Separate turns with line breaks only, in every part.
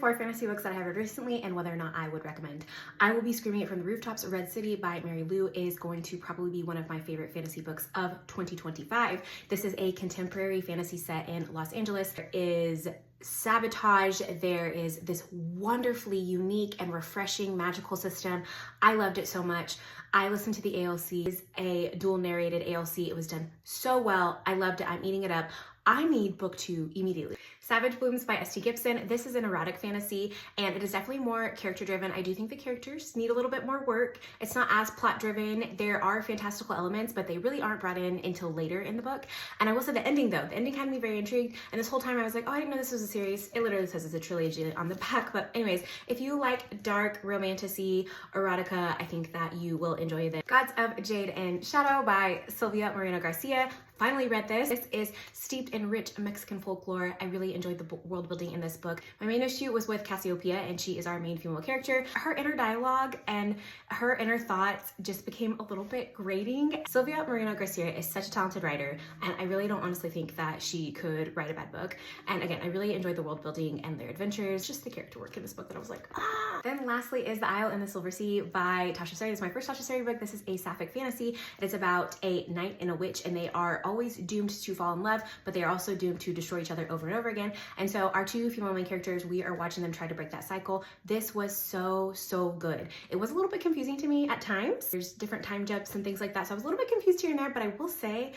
4 fantasy books that I have read recently and whether or not I would recommend. I Will Be Screaming It from the Rooftops. Red City by Mary Lou is going to probably be one of my favorite fantasy books of 2025. This is a contemporary fantasy set in Los Angeles. There is sabotage. There is this wonderfully unique and refreshing magical system. I loved it so much. I listened to the ALC. It's a dual narrated ALC. It was done so well. I loved it. I'm eating it up. I need book 2 immediately. Savage Blooms by S.T. Gibson. This is an erotic fantasy and it is definitely more character driven. I do think the characters need a little bit more work. It's not as plot driven. There are fantastical elements, but they really aren't brought in until later in the book. And I will say the ending though, the ending had me very intrigued. And this whole time I was like, oh, I didn't know this was a series. It literally says it's a trilogy on the back. But anyways, if you like dark, romantic-y, erotica, I think that you will enjoy this. Gods of Jade and Shadow by Sylvia Moreno Garcia. Finally read this. This is steeped in rich Mexican folklore. I really enjoyed the world building in this book. My main issue was with Cassiopeia, and she is our main female character. Her inner dialogue and her inner thoughts just became a little bit grating. Sylvia Moreno Garcia is such a talented writer, and I really don't honestly think that she could write a bad book. And again, I really enjoyed the world building and their adventures. Just the character work in this book that I was like, ah. Then lastly is The Isle in the Silver Sea by Tasha Sari. This is my first Tasha Sari book. This is a sapphic fantasy. It is about a knight and a witch, and they are always doomed to fall in love, but they are also doomed to destroy each other over and over again. And so our 2 female main characters, we are watching them try to break that cycle. This was so good. It was a little bit confusing to me at times. There's different time jumps and things like that, so I was a little bit confused here and there, but I will say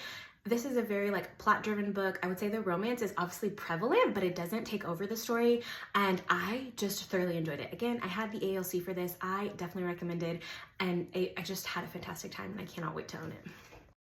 this is a very plot driven book. I would say the romance is obviously prevalent, but it doesn't take over the story. And I just thoroughly enjoyed it. Again, I had the ALC for this. I definitely recommend it. And I just had a fantastic time and I cannot wait to own it.